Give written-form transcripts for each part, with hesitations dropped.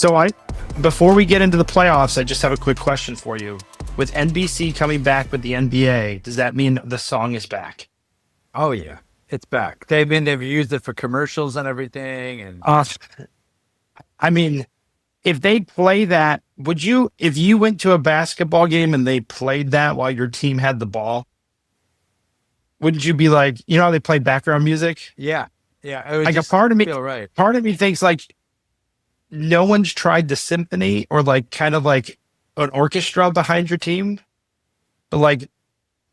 So before we get into the playoffs, I just have a quick question for you. With NBC coming back with the NBA, does that mean the song is back? Oh yeah, it's back. They've used it for commercials and everything. And I mean, if they play that, if you went to a basketball game and they played that while your team had the ball, wouldn't you be like, how they play background music? yeah, it would Like just a part of me, feel right. part of me thinks like no one's tried the symphony or like kind of like an orchestra behind your team, but like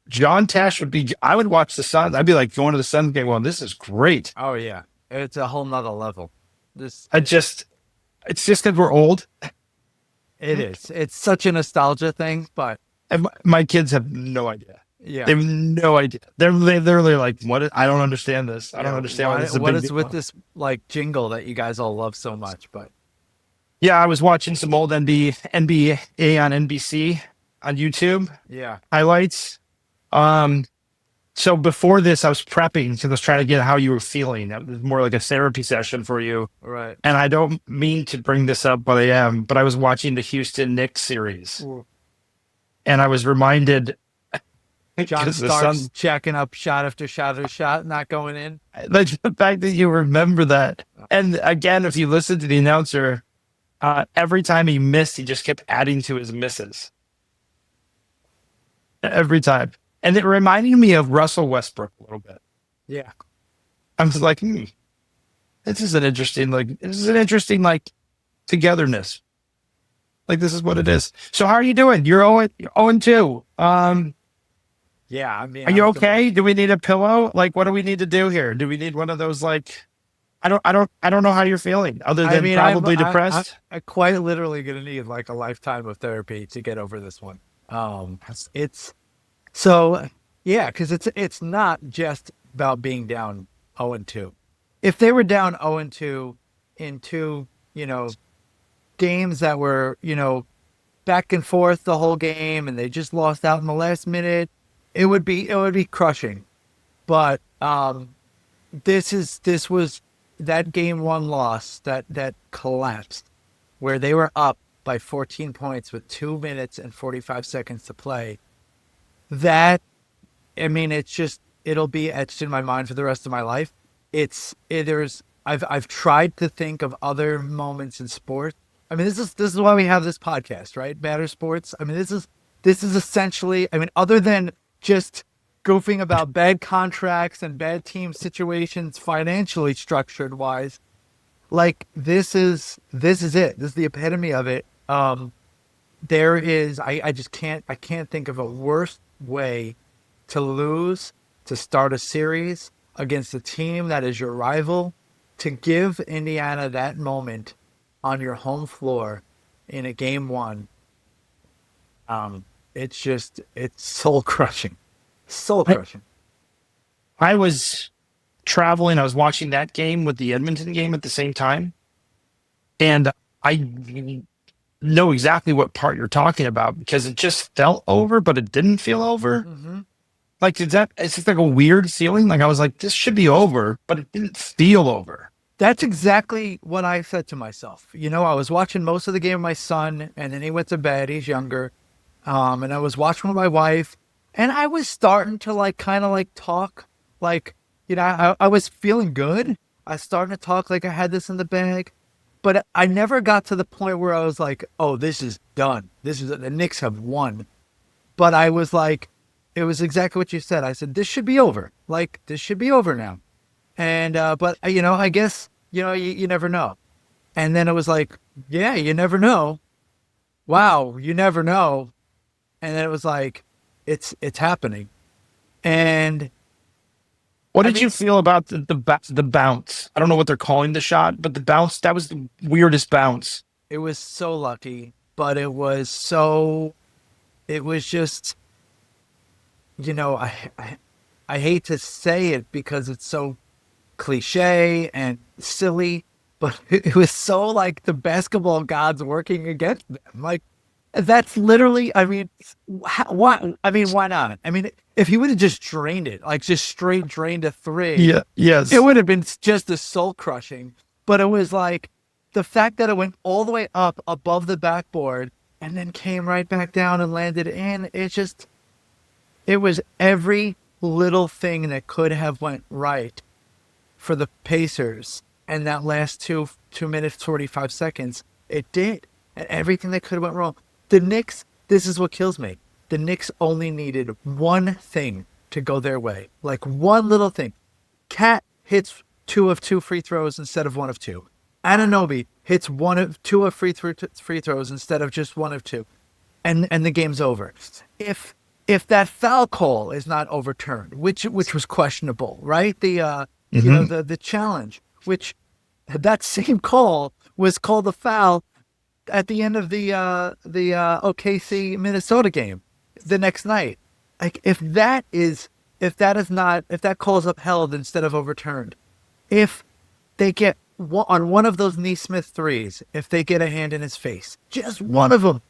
John Tash I would watch the Suns. I'd be like going to the Suns game. Well, this is great. Oh yeah, it's a whole nother level. It's just because we're old. It is. It's such a nostalgia thing, but And my kids have no idea. yeah, They have no idea. They're literally like, what? I don't understand this. I don't understand why this is a what big is deal. with this like jingle that you guys all love so much. But Yeah, I was watching some old NBA on NBC on YouTube yeah, highlights. So before this, I was prepping because I was trying to get how you were feeling. That was more like a therapy session for you. right. And I don't mean to bring this up, but I am. But I was watching the Houston Knicks series, and I was reminded. John 'cause the Starks Suns- checking up shot after shot after shot, not going in. like the fact that you remember that. And again, if you listen to the announcer, every time he missed, he just kept adding to his misses. Every time. And it reminded me of Russell Westbrook a little bit. Yeah, I was like, this is an interesting, like togetherness. Like this is what it is. So how are you doing? You're 0-2. yeah. I mean, Are you okay? Do we need a pillow? Like, what do we need to do here? Do we need one of those like? I don't know how you're feeling, other than probably depressed. I quite literally gonna need like a lifetime of therapy to get over this one. It's so yeah, because it's not just about being down 0-2. If they were down 0-2 in two, games that were, back and forth the whole game, and they just lost out in the last minute, it would be crushing. But this was that game one loss that collapsed, where they were up by 14 points with 2 minutes and 45 seconds to play. That, I mean, it'll be etched in my mind for the rest of my life. I've tried to think of other moments in sport. I mean, this is why we have this podcast, right? Matter Sports. I mean, this is essentially, I mean, other than just goofing about bad contracts and bad team situations financially structured wise, like this is it. This is the epitome of it. I can't think of a worse way to lose, to start a series against a team that is your rival, to give Indiana that moment on your home floor in a game one. It's soul crushing. Soul crushing. I was traveling. I was watching that game with the Edmonton game at the same time, and I know exactly what part you're talking about because it just felt over, but it didn't feel over. Mm-hmm. Like, it's just like a weird feeling. Like I was like, this should be over, but it didn't feel over. That's exactly what I said to myself. I was watching most of the game with my son, and then he went to bed. He's younger. And I was watching with my wife, and I was starting to kind of talk, I was feeling good. I was starting to talk like I had this in the bag, but I never got to the point where I was like, oh, this is done. The Knicks have won. But I was like, it was exactly what you said. I said, this should be over. This should be over now. And, but I guess, you never know. And then it was like, yeah, you never know. Wow. You never know. And then it was like, it's happening. And what did you feel about the bounce? I don't know what they're calling the shot, but the bounce, that was the weirdest bounce. It was so lucky, but it was just, I hate to say it because it's so cliche and silly, but it was so like the basketball gods working against them. Like, that's literally, I mean, why? I mean, why not? I mean, if he would have just drained it, just straight drained a three, Yeah, yes, it would have been just as soul crushing. But it was like, the fact that it went all the way up above the backboard and then came right back down and landed in, it was every little thing that could have went right for the Pacers. And that last 2 minutes 45 seconds, it did. And everything that could have went wrong. The Knicks, this is what kills me. The Knicks only needed one thing to go their way, like one little thing. Cat hits 2 of 2 free throws instead of 1 of 2. Anunoby hits 1 of 2 of free throws instead of just 1 of 2, and the game's over. If that foul call is not overturned, which was questionable, right? The challenge, which that same call was called a foul at the end of the OKC-Minnesota game the next night. Like if that call is upheld instead of overturned, if they get on one of those Neesmith threes, if they get a hand in his face, just one of them,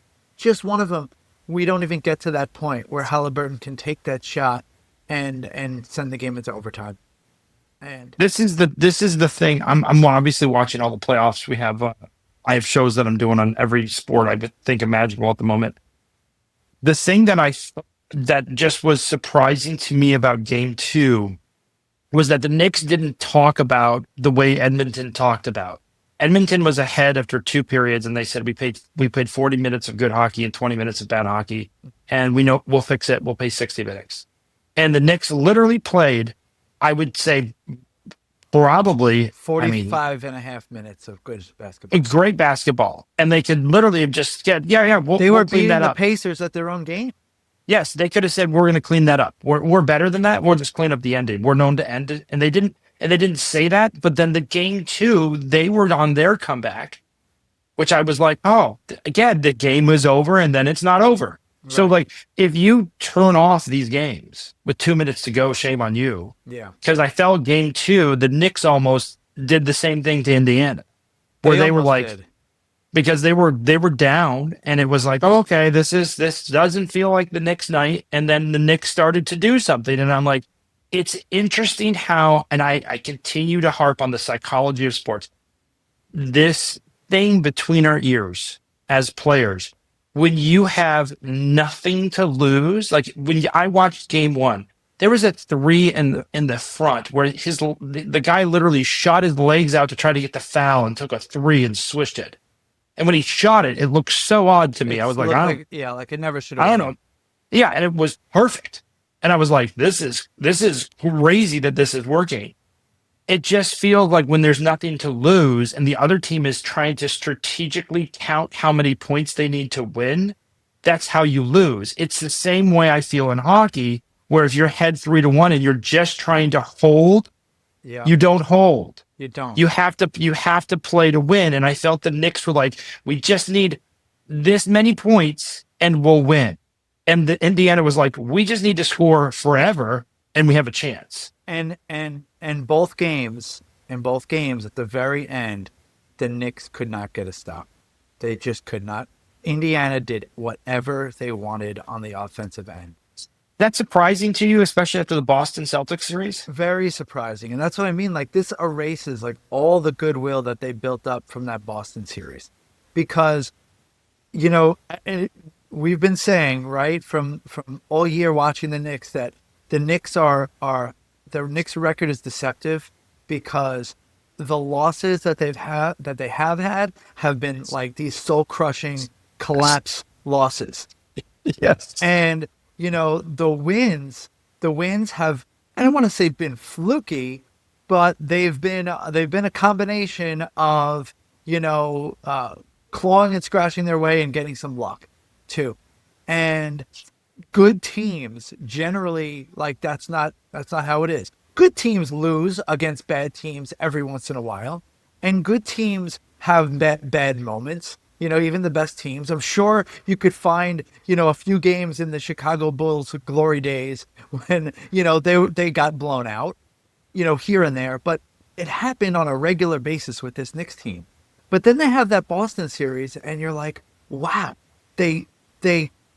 we don't even get to that point where Halliburton can take that shot and send the game into overtime. And this is the thing. I'm obviously watching all the playoffs. We have I have shows that I'm doing on every sport I think imaginable at the moment. The thing that just was surprising to me about Game 2 was that the Knicks didn't talk about the way Edmonton talked about. Edmonton was ahead after 2 periods, and they said we played 40 minutes of good hockey and 20 minutes of bad hockey, and we know we'll fix it. We'll play 60 minutes. And the Knicks literally played, I would say, probably 45 and a half minutes of good basketball. Great basketball. And they could literally have just said, they were we'll clean beating that the up. Pacers at their own game. Yes, they could have said, we're going to clean that up. We're better than that. We'll just clean up the ending. We're known to end it. And they didn't say that. But then the Game 2, they were on their comeback, which I was like, oh, again, the game was over and then it's not over. Right. So like, if you turn off these games with 2 minutes to go, shame on you. Yeah. Because I felt Game 2, the Knicks almost did the same thing to Indiana, where they were like, because they were down, and it was like, oh, okay, this doesn't feel like the Knicks night, and then the Knicks started to do something, and I'm like, it's interesting how, and I continue to harp on the psychology of sports, this thing between our ears as players, when you have nothing to lose, like when I watched Game 1, there was a 3 in the front where the guy literally shot his legs out to try to get the foul and took a 3 and swished it. And when he shot it, it looked so odd to me. I was like, like it never should have. I don't know. Yeah, and it was perfect. And I was like, this is crazy that this is working. It just feels like when there's nothing to lose and the other team is trying to strategically count how many points they need to win, that's how you lose. It's the same way I feel in hockey, where if you're ahead 3-1 and you're just trying to hold, you don't hold. You don't. You have to play to win. And I felt the Knicks were like, we just need this many points and we'll win. And the Indiana was like, we just need to score forever and we have a chance. And both games at the very end, the Knicks could not get a stop. They just could not. Indiana did whatever they wanted on the offensive end. That's surprising to you, especially after the Boston Celtics series? Very surprising. And that's what I mean. Like, this erases like all the goodwill that they built up from that Boston series. Because, we've been saying, right, from all year watching the Knicks, that the Knicks their Knicks record is deceptive because the losses that they have had have been like these soul-crushing collapse losses. Yes. And the wins have, I don't want to say been fluky, but they've been a combination of, clawing and scratching their way and getting some luck too. And good teams generally, like, that's not how it is. Good teams lose against bad teams every once in a while, and good teams have bad moments. Even the best teams. I'm sure you could find, a few games in the Chicago Bulls glory days when, they got blown out, here and there. But it happened on a regular basis with this Knicks team. But then they have that Boston series, and you're like, wow, they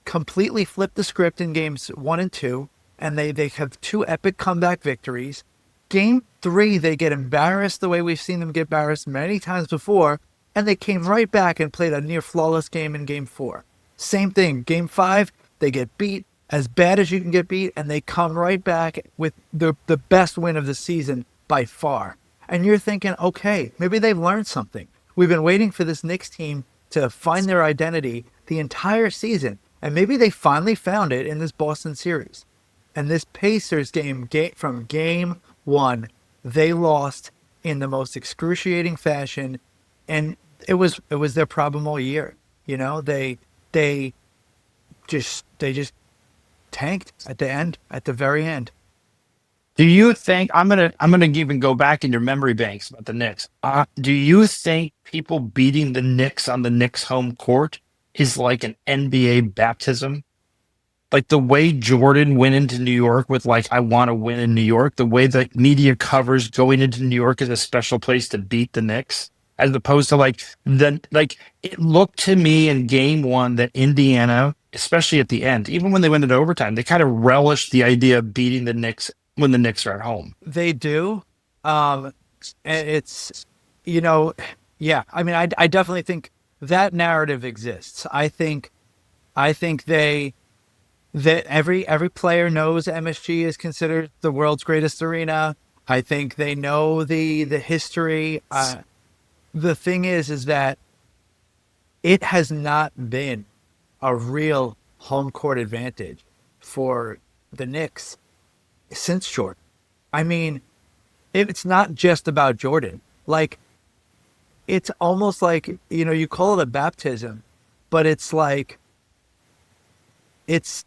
completely flipped the script in games 1 and 2, and they have 2 epic comeback victories. Game 3, they get embarrassed the way we've seen them get embarrassed many times before. and they came right back and played a near flawless game in game 4. Same thing, game 5, they get beat as bad as you can get beat, and they come right back with the best win of the season by far. And you're thinking, okay, maybe they've learned something. We've been waiting for this Knicks team to find their identity the entire season, and maybe they finally found it in this Boston series. And this Pacers game from game 1, they lost in the most excruciating fashion, and it was their problem all year. You know, they just tanked at the very end. Do you think I'm gonna even go back in your memory banks about the Knicks? Do you think people beating the Knicks on the Knicks home court is like an NBA baptism? Like the way Jordan went into New York with like I want to win in New York, the way the media covers going into New York as a special place to beat the Knicks, as opposed to like it looked to me in game 1 that Indiana, especially at the end, even when they went into overtime, they kind of relished the idea of beating the Knicks when the Knicks are at home. They do. And it's, you know, yeah. I mean, I definitely think that narrative exists. I think that every player knows MSG is considered the world's greatest arena. I think they know the history. The thing is that it has not been a real home court advantage for the Knicks since Jordan. I mean, it's not just about Jordan. Like, it's almost like, you know, you call it a baptism, but it's like, it's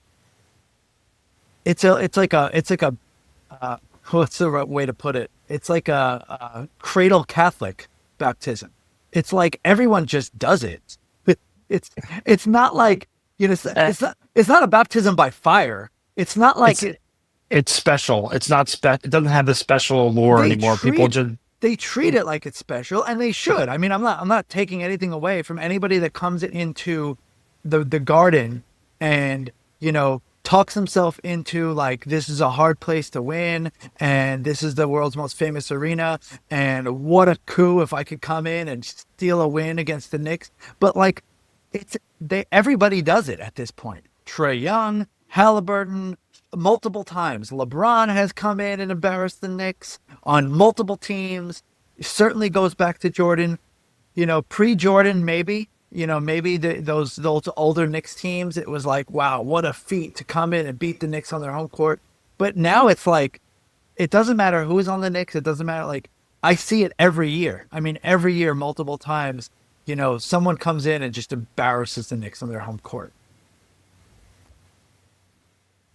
like a what's the right way to put it? It's like a cradle Catholic baptism. It's like everyone just does it. It's not like, you know, it's not a baptism by fire. It's not like it's special. It's not it doesn't have the special allure anymore. People just they treat it like it's special, and they should. I mean, I'm not taking anything away from anybody that comes into the Garden and, you know, talks himself into like this is a hard place to win and this is the world's most famous arena and what a coup if I could come in and steal a win against the Knicks. But like everybody does it at this point. Trae Young, Halliburton, multiple times. LeBron has come in and embarrassed the Knicks on multiple teams. It certainly goes back to Jordan. You know, pre-Jordan maybe. You know, maybe those older Knicks teams, it was like, wow, what a feat to come in and beat the Knicks on their home court. But now it's like, it doesn't matter who's on the Knicks. It doesn't matter. Like, I see it every year. I mean, every year, multiple times, you know, someone comes in and just embarrasses the Knicks on their home court.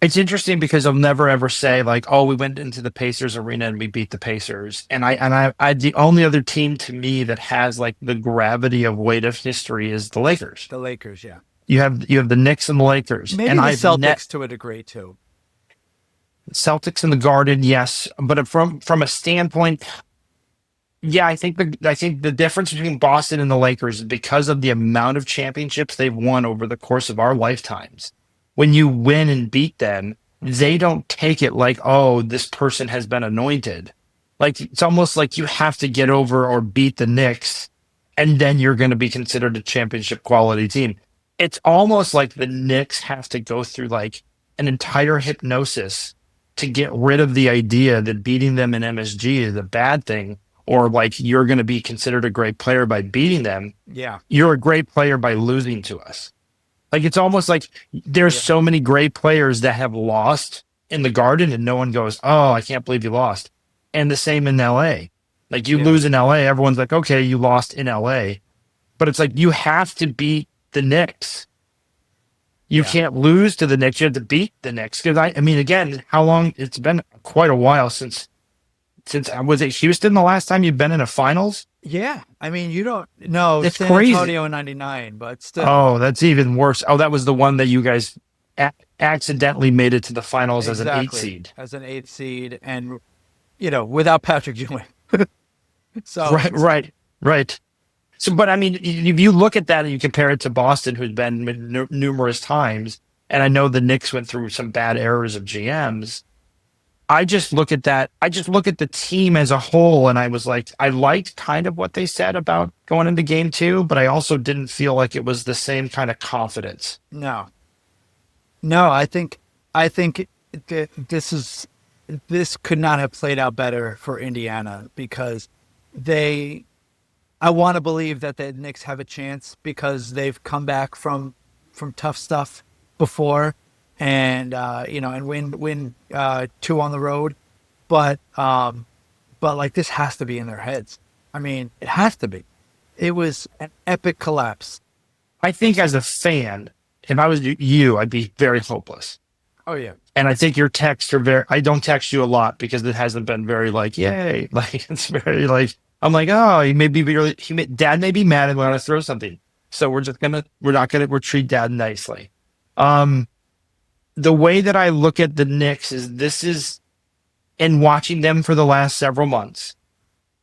it's interesting because I'll never ever say like, oh, we went into the Pacers arena and we beat the Pacers. And I the only other team to me that has like the gravity of weight of history is the Lakers. The Lakers, yeah. You have the Knicks and the Lakers. Maybe and the I've Celtics to a degree too. Celtics in the Garden, yes, but from a standpoint, yeah, I think the difference between Boston and the Lakers is because of the amount of championships they've won over the course of our lifetimes. When you win and beat them, they don't take it like, oh, this person has been anointed. Like it's almost like you have to get over or beat the Knicks, and then you're going to be considered a championship quality team. It's almost like the Knicks have to go through like an entire hypnosis to get rid of the idea that beating them in MSG is a bad thing, or like you're going to be considered a great player by beating them. Yeah. You're a great player by losing to us. Like it's almost like there's so many great players that have lost in the Garden and no one goes, oh, I can't believe you lost. And the same in LA. Like you lose in LA, everyone's like, okay, you lost in LA. But it's like you have to beat the Knicks. You can't lose to the Knicks. You have to beat the Knicks. Because I mean, again, how long? It's been quite a while since was it Houston the last time you've been in a finals? Yeah. I mean, you don't know. It's San crazy. Antonio in 99, but still. Oh, that's even worse. Oh, that was the one that you guys accidentally made it to the finals as an 8 seed. As an 8 seed and, you know, without Patrick Ewing. So Right. So, but I mean, if you look at that and you compare it to Boston, who's been numerous times, and I know the Knicks went through some bad errors of GMs, I just look at that. I just look at the team as a whole, and I was like, I liked kind of what they said about going into game two, but I also didn't feel like it was the same kind of confidence. No, no, I think this could not have played out better for Indiana because they. I want to believe that the Knicks have a chance because they've come back from tough stuff before, and and win two on the road, but like this has to be in their heads. I mean, it has to be. It was an epic collapse. I think as a fan, if I was you, I'd be very hopeless. Oh yeah. And I think your texts are very, I don't text you a lot because it hasn't been very like, yay. Like, it's very like, I'm like, oh, dad may be mad and want to throw something. So we're not going to treat dad nicely. The way that I look at the Knicks is in watching them for the last several months,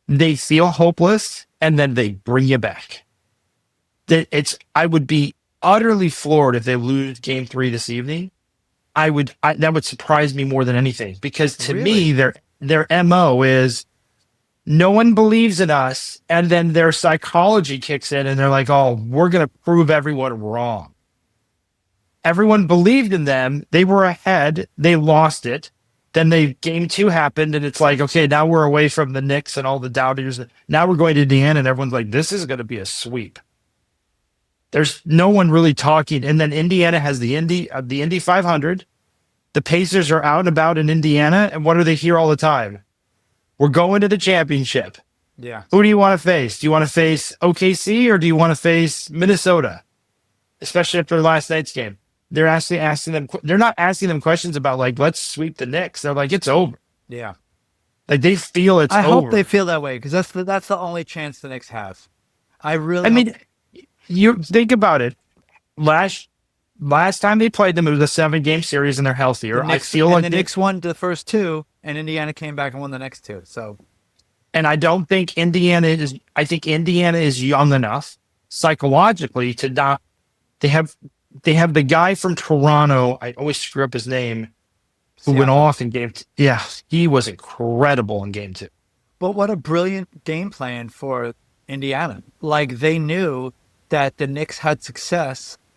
they feel hopeless and then they bring you back. I would be utterly floored if they lose game 3 this evening. That would surprise me more than anything because to me, their MO is no one believes in us. And then their psychology kicks in and they're like, oh, we're going to prove everyone wrong. Everyone believed in them. They were ahead. They lost it. Then game 2 happened and it's like, okay, now we're away from the Knicks and all the doubters. Now we're going to Indiana and everyone's like, this is going to be a sweep. There's no one really talking. And then Indiana has the Indy 500. The Pacers are out and about in Indiana. And what do they hear all the time? We're going to the championship. Yeah. Who do you want to face? Do you want to face OKC or do you want to face Minnesota? Especially after last night's game. They're actually asking them, they're not asking them questions about like, let's sweep the Knicks. They're like, it's over. Yeah. Like they feel it's over. I hope they feel that way because that's the only chance the Knicks have. I mean, you think about it. Last time they played them, it was a 7-game series, and they're healthier. I feel like the Knicks won the first 2, and Indiana came back and won the next 2. So, and I don't think Indiana is. I think Indiana is young enough psychologically to not. They have the guy from Toronto. I always screw up his name. Who went off in game? Yeah, he was incredible in game 2. But what a brilliant game plan for Indiana. Like they knew that the Knicks had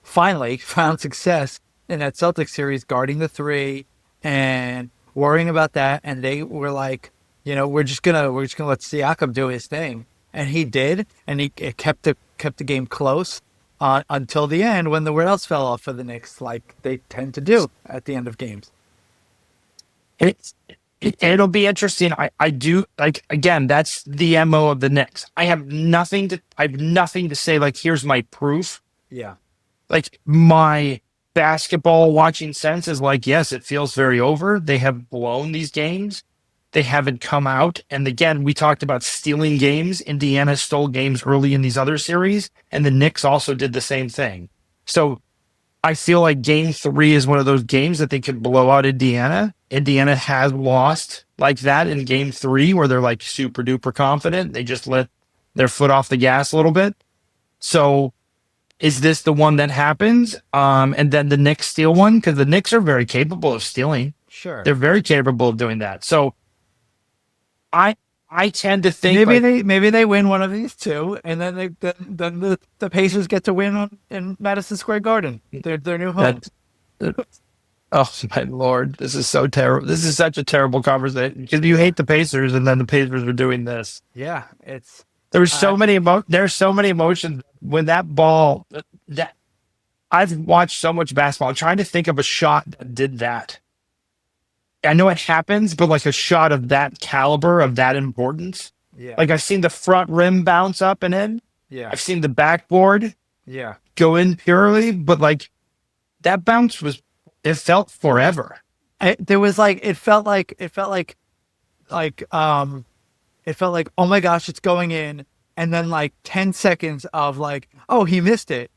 finally found success in that Celtics series, guarding the 3 and worrying about that. And they were like, we're just gonna let Siakam do his thing, and he did, and it kept the game close until the end when the wheels fell off for the Knicks, like they tend to do at the end of games. It'll be interesting. I do like again. That's the MO of the Knicks. I have nothing to say. Like here's my proof. Yeah. Like my basketball watching sense is like, yes, it feels very over. They have blown these games. They haven't come out. And again, we talked about stealing games. Indiana stole games early in these other series, and the Knicks also did the same thing. So I feel like game 3 is one of those games that they could blow out Indiana. Indiana has lost like that in game 3 where they're like super duper confident. They just let their foot off the gas a little bit. So is this the one that happens? And then the Knicks steal one? Because the Knicks are very capable of stealing. Sure. They're very capable of doing that. So I tend to think maybe they win one of these 2, and then the Pacers get to win in Madison Square Garden, their new home. Oh my Lord, this is so terrible. This is such a terrible conversation because you hate the Pacers, and then the Pacers are doing this. Yeah, there's so many emotions when that ball. That I've watched so much basketball. I'm trying to think of a shot that did that. I know it happens, but like a shot of that caliber, of that importance. Yeah. Like I've seen the front rim bounce up and in. Yeah. I've seen the backboard. Yeah. Go in purely, but like that bounce it felt forever. It felt like, oh my gosh, it's going in. And then like 10 seconds of like, oh, he missed it.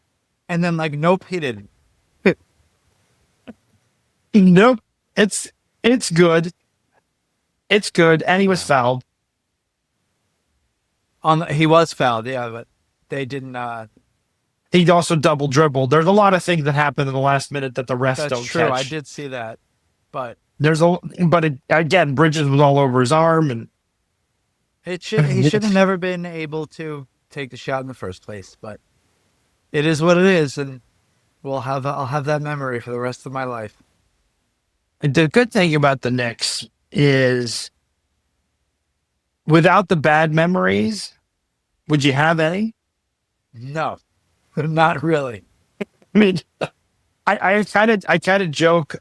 And then like, nope, he didn't. Nope. It's good. It's good. And he was fouled. He was fouled, yeah, but they didn't. He also double dribbled. There's a lot of things that happened in the last minute that the refs don't catch. That's true. I did see that, but Again, Bridges was all over his arm, and He should have never been able to take the shot in the first place, but it is what it is, and I'll have that memory for the rest of my life. the good thing about the Knicks is without the bad memories, would you have any? No, not really. I mean, I kind of joke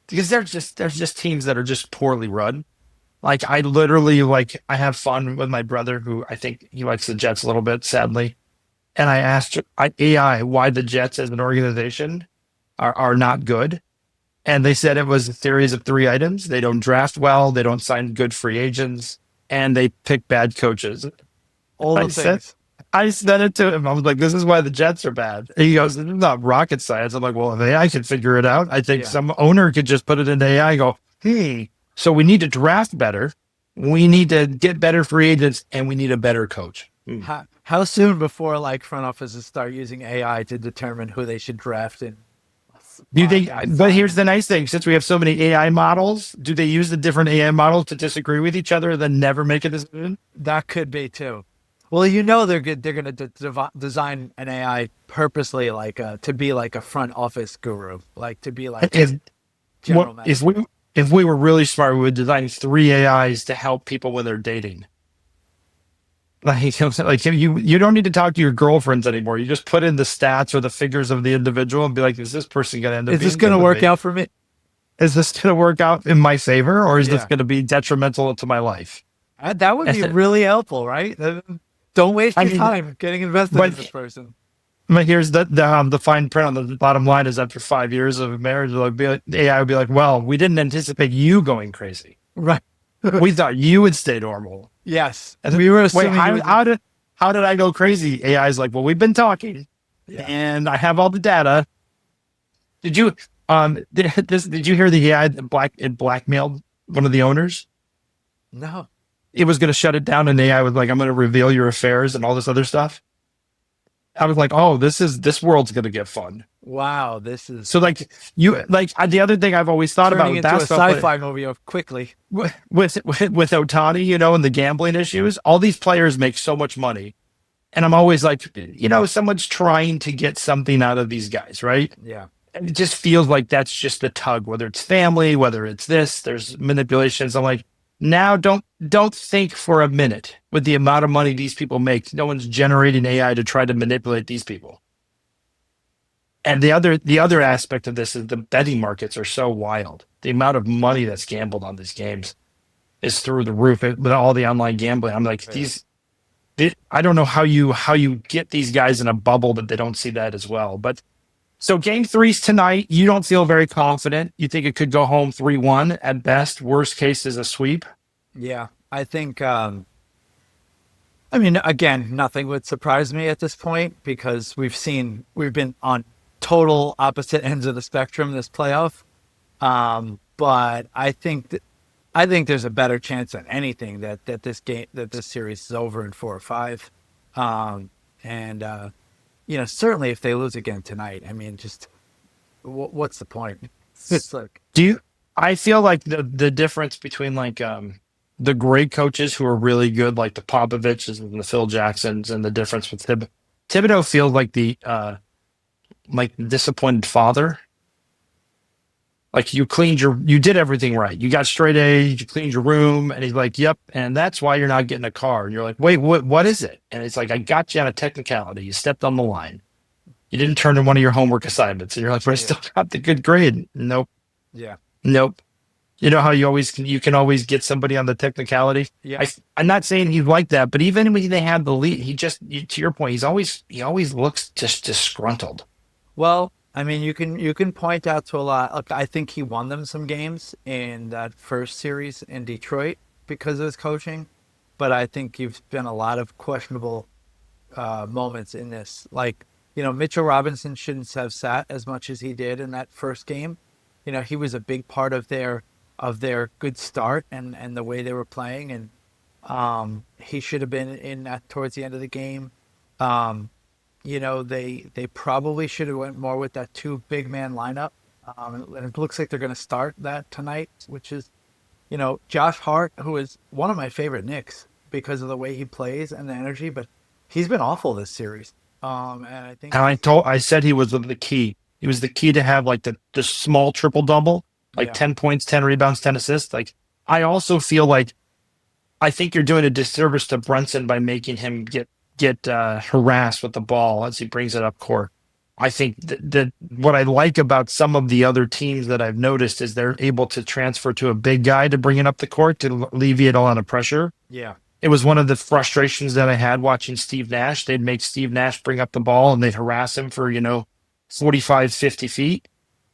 because there's just teams that are just poorly run. Like I literally like I have fun with my brother who I think he likes the Jets a little bit, sadly. And I asked AI why the Jets as an organization are not good. And they said it was a series of three items. They don't draft well, they don't sign good free agents, and they pick bad coaches. All I the said things. I said it to him. I was like, this is why the Jets are bad. And he goes, this is not rocket science. I'm like, well, if AI can figure it out, I think Yeah. some owner could just put it into AI and go, hey, so we need to draft better. We need to get better free agents and we need a better coach. How soon before like front offices start using AI to determine who they should draft in? Do you think, but here's the nice thing, since we have so many AI models, do they use the different AI models to disagree with each other and then never make a decision? That could be too. Well, you know they're good. They're going to design an AI purposely like to be like a front office guru, like to be like If, general if manager. we were really smart, we would design three AIs to help people when they're dating. Like you don't need to talk to your girlfriends anymore. You just put in the stats or the figures of the individual and be like, is this person going to end up Is this being going good to with work me? out for me? Is this going to work out in my favor or is this Yeah. going to be detrimental to my life? That would be And- really helpful, right? Don't waste I your mean, time getting invested but- in this person. But here's the fine print on the bottom line is after 5 years of marriage, the AI would be like, well, we didn't anticipate you going crazy. Right. We thought you would stay normal. Yes. And We were wait, assuming you would- how did I go crazy? AI is like, well, we've been talking, Yeah. and I have all the data. Did you did you hear the AI that blackmailed one of the owners? No. It was going to shut it down, and the AI was like, I'm going to reveal your affairs and all this other stuff. I was like, oh, this world's going to get fun. Wow. This is So the other thing I've always thought about turning with into a basketball sci-fi movie of quickly. with Otani, and the gambling issues, all these players make so much money. And I'm always like, someone's trying to get something out of these guys, right? Yeah. And it just feels like that's just the tug, whether it's family, whether it's this, there's manipulations. I'm like, now don't think for a minute with the amount of money these people make. No one's generating AI to try to manipulate these people. And the other aspect of this is the betting markets are so wild. The amount of money that's gambled on these games is through the roof with all the online gambling. I'm like, I don't know how you get these guys in a bubble that they don't see that as well. But so game three's tonight. You don't feel very confident. You think it could go home 3-1 at best. Worst case is a sweep. Yeah. I think I mean, again, nothing would surprise me at this point because we've been on total opposite ends of the spectrum this playoff. But I think there's a better chance than anything that this series is over in 4 or 5. Certainly if they lose again tonight, I mean, just what's the point? It's like, I feel like the difference between the great coaches who are really good, like the Popoviches and the Phil Jacksons, and the difference with Thibodeau feels like the disappointed father. Like you did everything right. You got straight A's, you cleaned your room, and he's like, yep, and that's why you're not getting a car. And you're like, wait, what is it? And it's like, I got you on a technicality. You stepped on the line. You didn't turn in one of your homework assignments. And you're like, but I still got the good grade. Nope. yeah. Nope. You know how you can always get somebody on the technicality? Yeah. I'm not saying he's like that, but even when they had the lead, to your point, he always looks just disgruntled. Well, I mean, you can point out to a lot. Look, I think he won them some games in that first series in Detroit because of his coaching, but I think you've been a lot of questionable moments in this. Like, Mitchell Robinson shouldn't have sat as much as he did in that first game. He was a big part of their good start and the way they were playing, and he should have been in that towards the end of the game. They probably should have went more with that 2 big man lineup And it looks like they're going to start that tonight, which is, Josh Hart, who is one of my favorite Knicks because of the way he plays and the energy, but he's been awful this series. And I think And he's, I said he was the key. He was the key to have like the small triple double, like yeah, 10 points, 10 rebounds, 10 assists. Like I also feel like I think you're doing a disservice to Brunson by making him get harassed with the ball as he brings it up court. I think that what I like about some of the other teams that I've noticed is they're able to transfer to a big guy to bring it up the court to alleviate a lot of pressure. yeah, It was one of the frustrations that I had watching Steve Nash. They'd make Steve Nash bring up the ball and they'd harass him for, 45, 50 feet.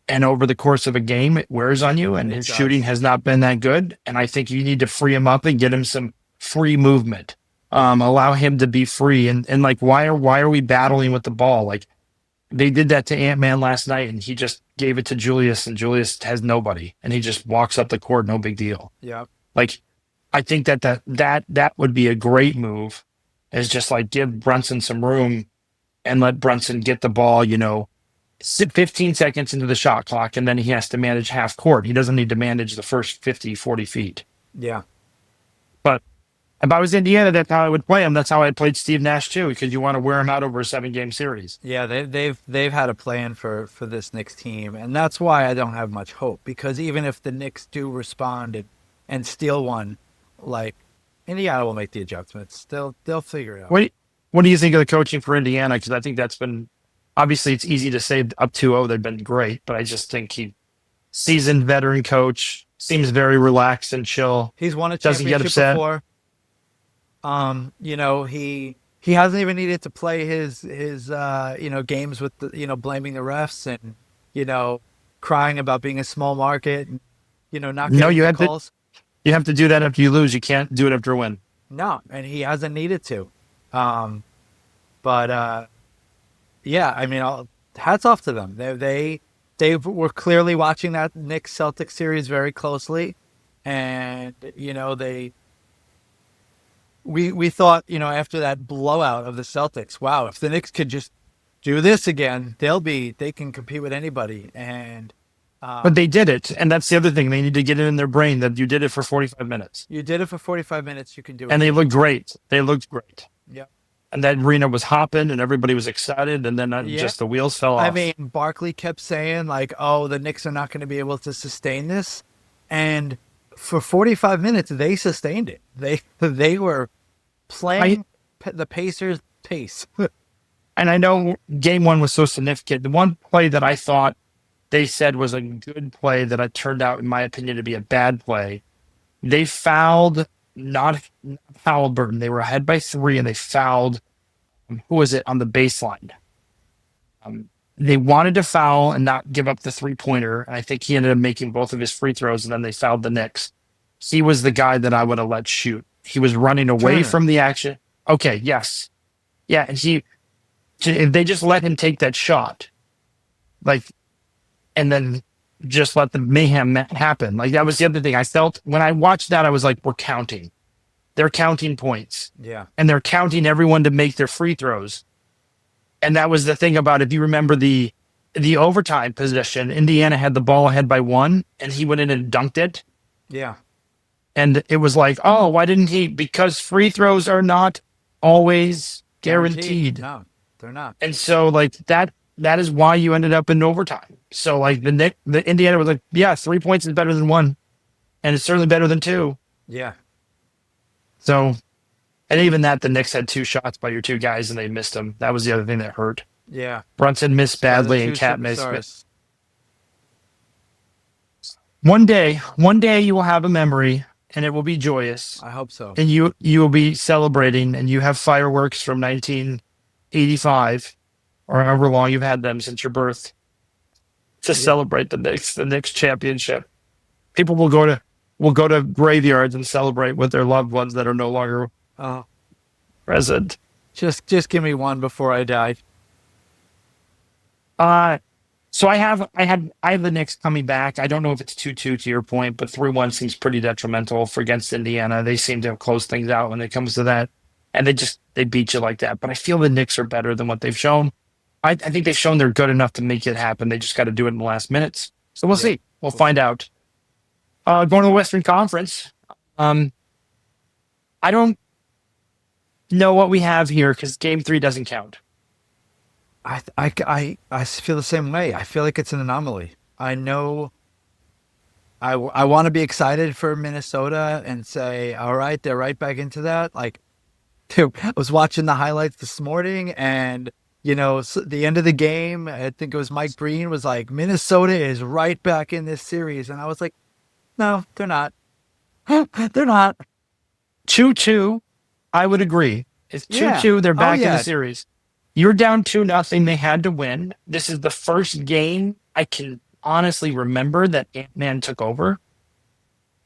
And over the course of a game, it wears on you, and it his does. shooting has not been that good. And I think you need to free him up and get him some free movement. Allow him to be free. And like, why are we battling with the ball? Like they did that to Ant-Man last night, and he just gave it to Julius, and Julius has nobody, and he just walks up the court, no big deal. Yeah, Like, I think that would be a great move, is just like give Brunson some room and let Brunson get the ball, sit 15 seconds into the shot clock, and then he has to manage half court. He doesn't need to manage the first 50, 40 feet. yeah. But if I was Indiana, that's how I would play him. That's how I played Steve Nash too, because you want to wear him out over a 7-game series. Yeah, they've had a plan for this Knicks team, and that's why I don't have much hope. Because even if the Knicks do respond and steal one, like Indiana will make the adjustments. They'll figure it out. What do you think of the coaching for Indiana? Because I think that's been obviously it's easy to say up 2-0 they've been great, but I just think seasoned veteran coach seems very relaxed and chill. He's won a Doesn't get championship upset. before. He hasn't even needed to play his games with the, blaming the refs and crying about being a small market and not No, getting you the have to calls. you have to do that after you lose. You can't do it after a win. No, and he hasn't needed to. But yeah, I mean, hats off to them. They were clearly watching that Knicks Celtics series very closely, and we thought after that blowout of the Celtics, wow, if the Knicks could just do this again, they can compete with anybody. And But they did it, and that's the other thing. They need to get it in their brain that you did it for 45 minutes, you did it for 45 minutes, you can do it. and they looked great. They looked great, Yeah. and that arena was hopping, and everybody was excited, and then Yeah. just the wheels fell off. I mean, Barkley kept saying like, "Oh, the Knicks are not going to be able to sustain this," and for 45 minutes they sustained it. They were playing the Pacers' pace. And I know game one was so significant. The one play that I thought they said was a good play that it turned out, in my opinion, to be a bad play. They fouled not Halliburton. They were ahead by 3, and they fouled who was it on the baseline? They wanted to foul and not give up the 3-pointer. And I think he ended up making both of his free throws, and then they fouled the Knicks. He was the guy that I would have let shoot. He was running away Turner. from the action. Okay, yes. Yeah, and if they just let him take that shot, like, and then just let the mayhem happen. Like, that was the other thing. I felt when I watched that, I was like, we're counting. They're counting points, Yeah. and they're counting everyone to make their free throws. And that was the thing about, if you remember the overtime possession, Indiana had the ball ahead by 1, and he went in and dunked it. Yeah. And it was like, oh, why didn't he? Because free throws are not always guaranteed. No, they're not. And so like that is why you ended up in overtime. So like the Indiana was like, yeah, 3 points is better than 1. And it's certainly better than 2. Yeah. So, and even that, the Knicks had 2 shots by your 2 guys and they missed them. That was the other thing that hurt. Yeah. Brunson missed By the badly two and Cat missed. superstars. One day you will have a memory and it will be joyous. I hope so. And you will be celebrating, and you have fireworks from 1985 or however long you've had them since your birth to celebrate the Knicks championship. People will go to graveyards and celebrate with their loved ones that are no longer Oh, present. just give me one before I die. So I have the Knicks coming back. I don't know if it's 2-2 to your point, but 3-1 seems pretty detrimental for against Indiana. They seem to have closed things out when it comes to that, and they beat you like that. But I feel the Knicks are better than what they've shown. I think they've shown they're good enough to make it happen. They just got to do it in the last minutes. So we'll Yeah. see. We'll find out. Going to the Western Conference. Um, I don't know what we have here because Game 3 doesn't count. I feel the same way. I feel like it's an anomaly. I know I want to be excited for Minnesota and say, all right, they're right back into that. Like, dude, I was watching the highlights this morning, and the end of the game, I think it was Mike Breen was like, Minnesota is right back in this series, and I was like, no, they're not. They're not. 2-2, I would agree. It's Yeah. 2-2. They're Oh back in the yeah. series. You're down 2-0. They had to win. This is the first game I can honestly remember that Ant-Man took over.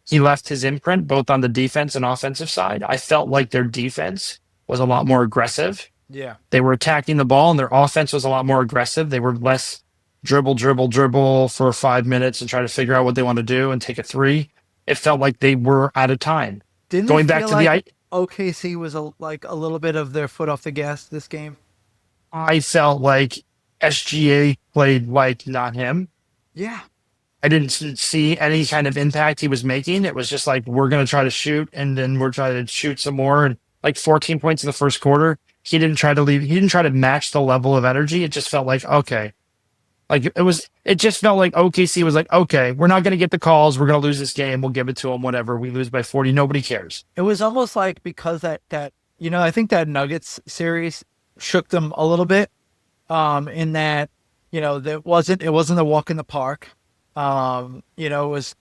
He left his imprint both on the defense and offensive side. I felt like their defense was a lot more aggressive. Yeah. They were attacking the ball, and their offense was a lot more aggressive. They were less dribble, dribble, dribble for 5 minutes and try to figure out what they want to do and take a three. It felt like they were out of time. Didn't Going it back feel to like OKC was like a little bit of their foot off the gas this game? I felt like SGA played like not him. Yeah. I didn't see any kind of impact he was making. It was just like, we're going to try to shoot, and then we're trying to shoot some more. And like 14 points in the first quarter, he didn't try to leave. He didn't try to match the level of energy. It just felt like, okay. Like it just felt like OKC was like, okay, we're not going to get the calls. We're going to lose this game. We'll give it to them, whatever. We lose by 40. Nobody cares. It was almost like because that I think that Nuggets series shook them a little bit, in that, it wasn't a walk in the park. It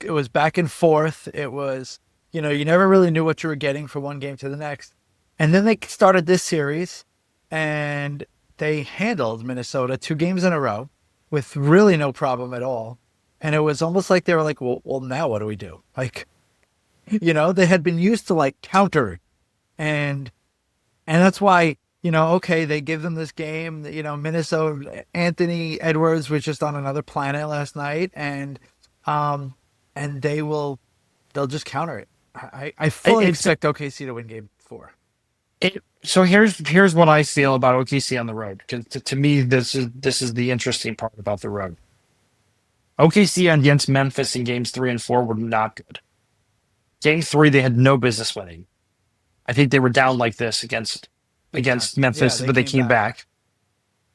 was back and forth. It was, you never really knew what you were getting from one game to the next. And then they started this series, and they handled Minnesota 2 games in a row with really no problem at all. And it was almost like they were like, well, now what do we do? Like, they had been used to like counter, and that's why, okay, they give them this game. Minnesota, Anthony Edwards was just on another planet last night, and they'll just counter it. I fully expect OKC to win Game 4. So here's what I feel about OKC on the road, because to me this is the interesting part about the road. OKC against Memphis in games 3 and 4 were not good. Game 3 they had no business winning. I think they were down like this against Memphis, but they came back.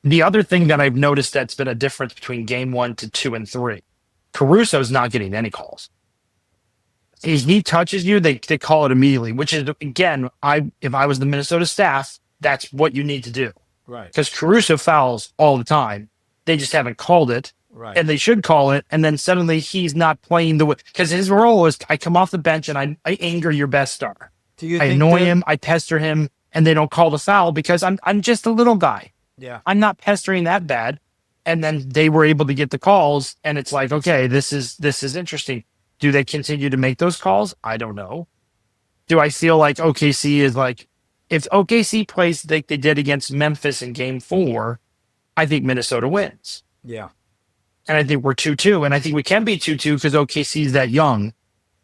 The other thing that I've noticed that's been a difference between game 1 to 2 and 3, Caruso's not getting any calls. He touches you, they call it immediately, which is, again, if I was the Minnesota staff, that's what you need to do. Right. Because Caruso fouls all the time. They just haven't called it. Right. And they should call it. And then suddenly he's not playing the way, because his role is, I come off the bench and I anger your best star. I annoy him, I pester him, and they don't call the foul because I'm just a little guy. Yeah. I'm not pestering that bad. And then they were able to get the calls, and it's like, okay, this is interesting. Do they continue to make those calls? I don't know. Do I feel like OKC is like, if OKC plays like they did against Memphis in game 4, I think Minnesota wins. Yeah. And I think we're 2-2, and I think we can be 2-2 because OKC is that young,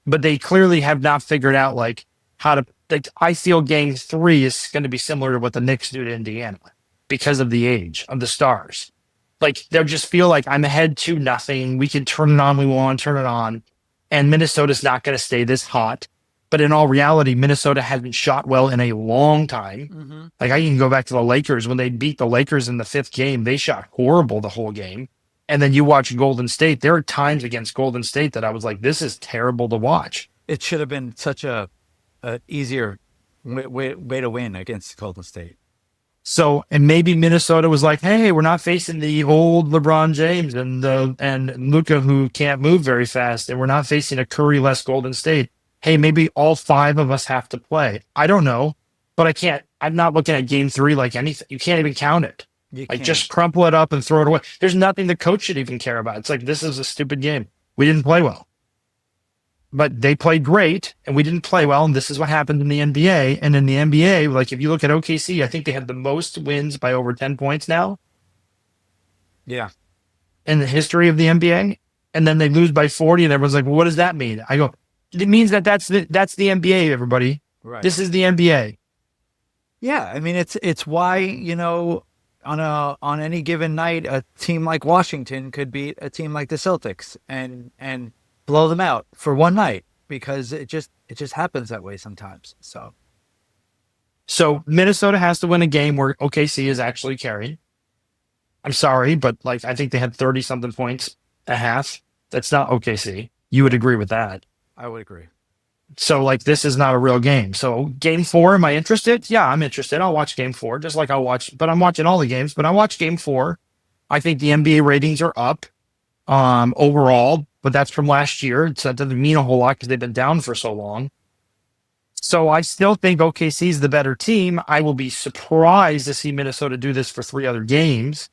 but they clearly have not figured out like how to, like, I feel game 3 is going to be similar to what the Knicks do to Indiana because of the age of the stars. Like, they'll just feel like I'm ahead 2-0. We can turn it on. We want to turn it on. And Minnesota's not going to stay this hot. But in all reality, Minnesota hasn't shot well in a long time. Mm-hmm. Like, I can go back to the Lakers. When they beat the Lakers in the 5th game, they shot horrible the whole game. And then you watch Golden State. There are times against Golden State that I was like, this is terrible to watch. It should have been such a easier way to win against Golden State. So, and maybe Minnesota was like, hey, we're not facing the old LeBron James and Luka, who can't move very fast, and we're not facing a Curry-less Golden State. Hey, maybe all 5 of us have to play. I don't know, but I'm not looking at game 3 like anything. You can't even count it. Just crumple it up and throw it away. There's nothing the coach should even care about. It's like, this is a stupid game. We didn't play well. But they played great, and we didn't play well, and this is what happened in the NBA. And in the NBA, like, if you look at OKC, I think they have the most wins by over 10 points now. Yeah. In the history of the NBA. And then they lose by 40, and everyone's like, well, what does that mean? I go, it means that's the NBA, everybody. Right. This is the NBA. Yeah, I mean, it's why, on any given night, a team like Washington could beat a team like the Celtics and blow them out for one night because it just happens that way sometimes. So Minnesota has to win a game where OKC is actually carrying. I'm sorry, but like I think they had 30 something points a half. That's not OKC. You would agree with that. I would agree. So like this is not a real game. So game 4, am I interested? Yeah, I'm interested. I'll watch game 4, just like but I'm watching all the games, but I watch game 4. I think the NBA ratings are up overall, but that's from last year. So that doesn't mean a whole lot because they've been down for so long. So I still think OKC is the better team. I will be surprised to see Minnesota do this for 3 other games.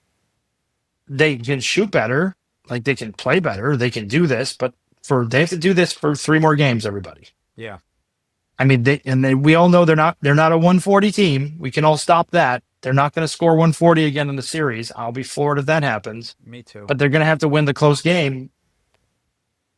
They can shoot better, like they can play better, they can do this, but they have to do this for 3 more games, everybody. Yeah. I mean, we all know they're not a 140 team. We can all stop that. They're not going to score 140 again in the series. I'll be floored if that happens. Me too. But they're going to have to win the close game.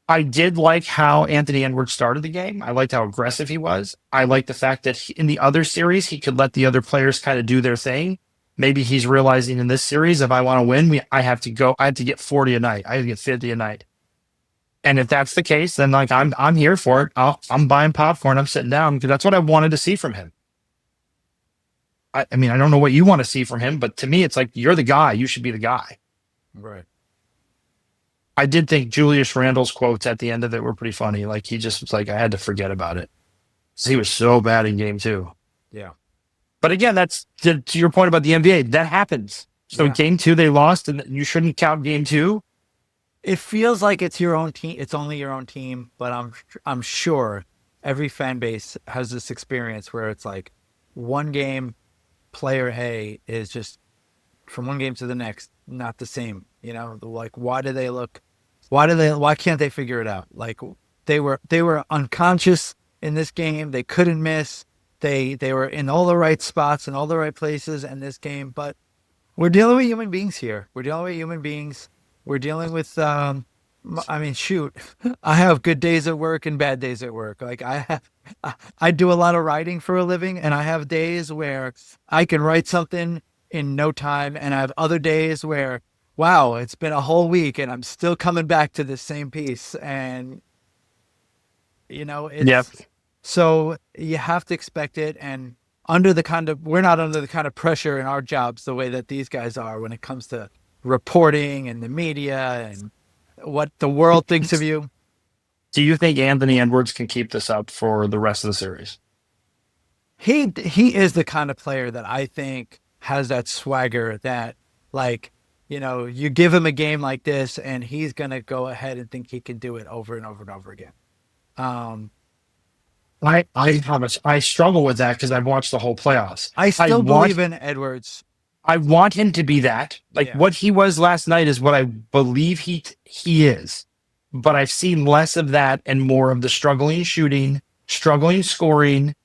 I did like how Anthony Edwards started the game. I liked how aggressive he was. I liked the fact that in the other series, he could let the other players kind of do their thing. Maybe he's realizing in this series, if I want to win, I have to get 40 a night. I have to get 50 a night. And if that's the case, then like I'm here for it. I'm buying popcorn. I'm sitting down because that's what I wanted to see from him. I mean, I don't know what you want to see from him, but to me, it's like you're the guy. You should be the guy. Right. I did think Julius Randle's quotes at the end of it were pretty funny. Like he just was like, I had to forget about it. He was so bad in game 2. Yeah. But again, that's to your point about the NBA. That happens. So game 2, they lost, and you shouldn't count game 2. It feels like it's your own team. It's only your own team, but I'm sure every fan base has this experience where it's like one game, player A is just from one game to the next not the same. You know, like why can't they figure it out? Like they were unconscious in this game. They couldn't miss. They were in all the right spots and all the right places in this game. But we're dealing with human beings here. We're dealing with I mean, shoot, I have good days at work and bad days at work. Like I do a lot of writing for a living, and I have days where I can write something in no time, and I have other days where, wow, it's been a whole week and I'm still coming back to the same piece. And so you have to expect it. And we're not under the kind of pressure in our jobs the way that these guys are when it comes to reporting and the media and what the world thinks of you. Do you think Anthony Edwards can keep this up for the rest of the series? He is the kind of player that I think has that swagger that, like, you give him a game like this and he's going to go ahead and think he can do it over and over and over again. I struggle with that because I've watched the whole playoffs. I still believe in Edwards. I want him to be that. What he was last night is what I believe he is. But I've seen less of that and more of the struggling shooting, struggling scoring,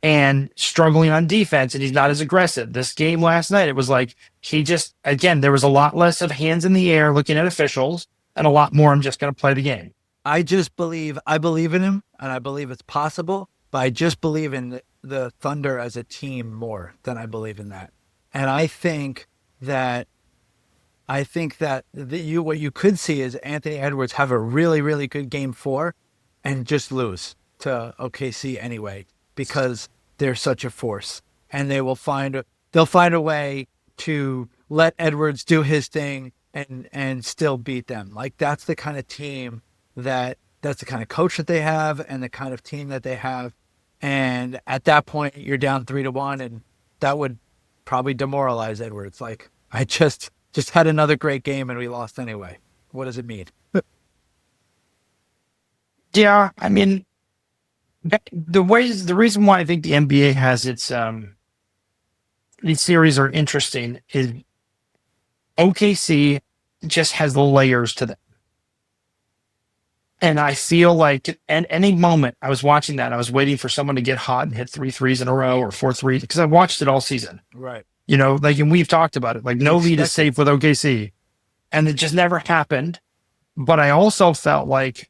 and struggling on defense, and he's not as aggressive. This game last night, it was like there was a lot less of hands in the air looking at officials and a lot more I'm just going to play the game. I believe in him, and I believe it's possible, but I just believe in the Thunder as a team more than I believe in that. And I think that what you could see is Anthony Edwards have a really, really good game 4 and just lose to OKC anyway, because they're such a force, and they'll find a way to let Edwards do his thing and still beat them. Like that's the kind of team that's the kind of coach that they have and the kind of team that they have. And at that point you're down 3-1, and that would probably demoralize Edwards. Like, I just had another great game and we lost anyway. What does it mean? Yeah, I mean, the reason why I think the NBA has its these series are interesting is OKC just has layers to them. And I feel like at any moment I was watching that, I was waiting for someone to get hot and hit 3 threes in a row or 4 threes, because I watched it all season. Right. And we've talked about it, like no lead is safe with OKC, and it just never happened. But I also felt like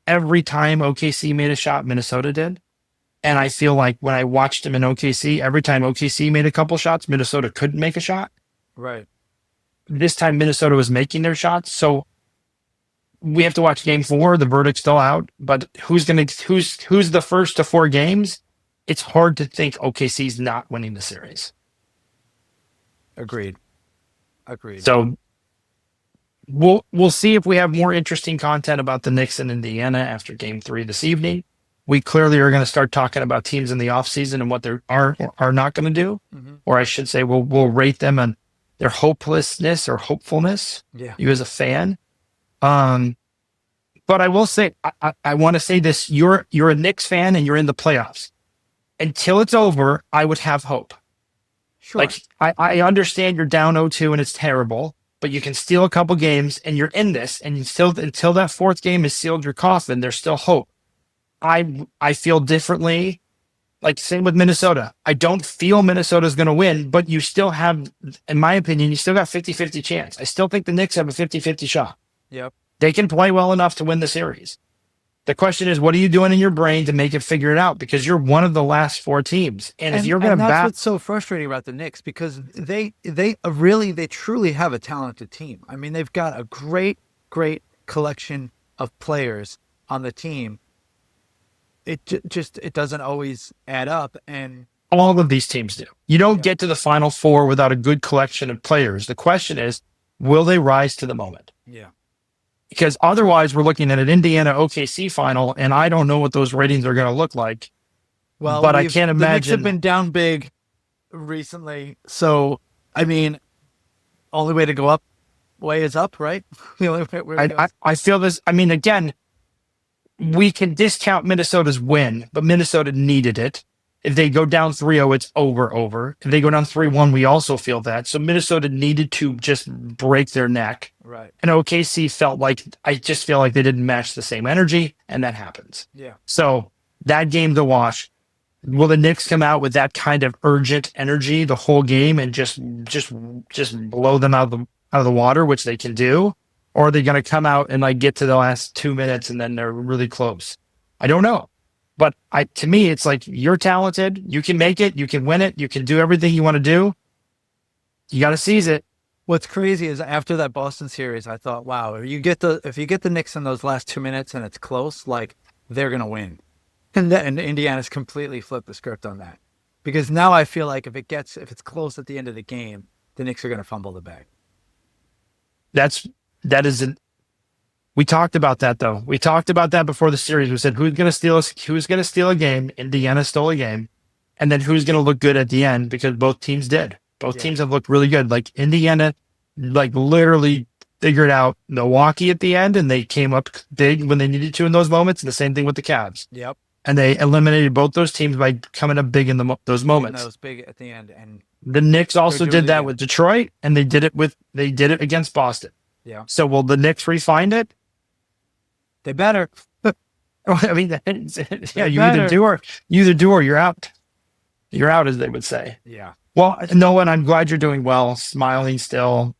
every time OKC made a shot, Minnesota did. And I feel like when I watched them in OKC, every time OKC made a couple shots, Minnesota couldn't make a shot. Right. This time Minnesota was making their shots. So we have to watch game 4. The verdict's still out, but who's the first to 4 games? It's hard to think OKC's not winning the series. Agreed. Agreed. So we'll see if we have more interesting content about the Knicks in Indiana after game 3 this evening. We clearly are going to start talking about teams in the offseason and what they are not going to do. Mm-hmm. Or I should say we'll rate them on their hopelessness or hopefulness. Yeah. You as a fan. But I will say, I want to say this: you're a Knicks fan and you're in the playoffs. Until it's over, I would have hope. Sure. Like I understand you're down 0-2 and it's terrible, but you can steal a couple games and you're in this, and you still until that 4th game is sealed your coffin, there's still hope. I feel differently. Like same with Minnesota. I don't feel Minnesota's going to win, but you still have, in my opinion, you still got 50-50 chance. I still think the Knicks have a 50-50 shot. Yep. They can play well enough to win the series. The question is, what are you doing in your brain to make it figure it out? Because you're one of the last 4 teams. And if you're going to that's what's so frustrating about the Knicks, because they truly have a talented team. I mean, they've got a great collection of players on the team. It doesn't always add up, and all of these teams do. You don't get to the Final Four without a good collection of players. The question is, will they rise to the moment? Yeah. Because otherwise, we're looking at an Indiana OKC final, and I don't know what those ratings are going to look like. Well, but I can't imagine. The Knicks have been down big recently, so I mean, only way to go up way is up, right? The only way I feel this. I mean, again, we can discount Minnesota's win, but Minnesota needed it. If they go down 3-0, it's over. If they go down 3-1, we also feel that. So Minnesota needed to just break their neck. Right. And OKC I just feel like they didn't match the same energy, and that happens. Yeah. So that game's a wash. Will the Knicks come out with that kind of urgent energy the whole game and just blow them out of the water, which they can do? Or are they going to come out and like get to the last 2 minutes and then they're really close? I don't know. But to me, it's like, you're talented. You can make it. You can win it. You can do everything you want to do. You got to seize it. What's crazy is after that Boston series, I thought, wow, if you get the Knicks in those last 2 minutes and it's close, like they're gonna win. And Indiana's completely flipped the script on that, because now I feel like if it's close at the end of the game, the Knicks are gonna fumble the bag. We talked about that though. We talked about that before the series. We said who's going to steal a game. Indiana stole a game, and then who's going to look good at the end, because both teams did. Both teams have looked really good. Like Indiana, like literally figured out Milwaukee at the end, and they came up big when they needed to in those moments. And the same thing with the Cavs. Yep. And they eliminated both those teams by coming up big in those moments. That was big at the end. And the Knicks also did that with Detroit, and they did it against Boston. Yeah. So will the Knicks refine it? They better. I mean, yeah, you either do or you're out. You're out, as they would say. Yeah. Well, Nolan, I'm glad you're doing well, smiling still.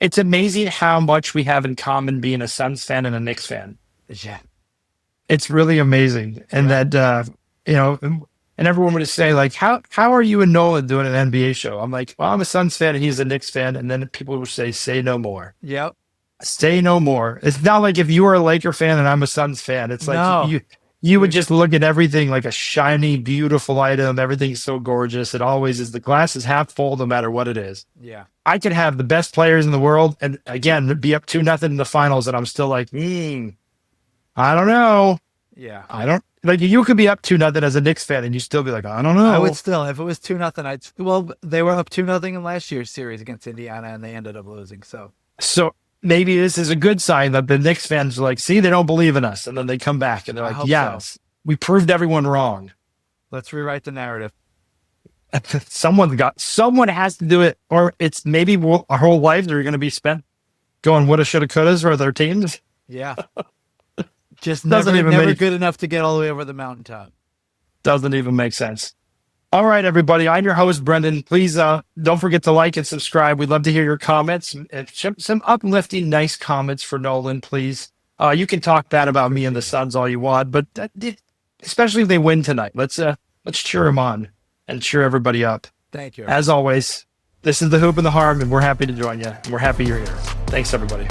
It's amazing how much we have in common being a Suns fan and a Knicks fan. Yeah. It's really amazing. And that, and everyone would say, like, how are you and Nolan doing an NBA show? I'm like, well, I'm a Suns fan and he's a Knicks fan. And then people would say no more. Yep. Say no more. It's not like if you were a Laker fan and I'm a Suns fan. It's like you would just look at everything like a shiny, beautiful item. Everything's so gorgeous. It always is. The glass is half full no matter what it is. Yeah. I could have the best players in the world and again be up 2-0 in the finals, and I'm still like, I don't know. Yeah. I don't like. You could be up 2-0 as a Knicks fan and you still be like, I don't know. I would still, if it was 2-0, they were up 2-0 in last year's series against Indiana and they ended up losing. So maybe this is a good sign that the Knicks fans are like, see, they don't believe in us. And then they come back and they're like, yes, we proved everyone wrong. Let's rewrite the narrative. Someone has to do it, or it's maybe our whole lives are going to be spent going woulda, shoulda, couldas for their teams. Yeah. Just never good enough to get all the way over the mountaintop. Doesn't even make sense. All right, everybody. I'm your host, Brendan. Please don't forget to like and subscribe. We'd love to hear your comments. Some uplifting, nice comments for Nolan, please. You can talk bad about me and the Suns all you want, but especially if they win tonight, let's cheer them on and cheer everybody up. Thank you. As always, this is the Hoop and the Harm, and we're happy to join you. And we're happy you're here. Thanks, everybody.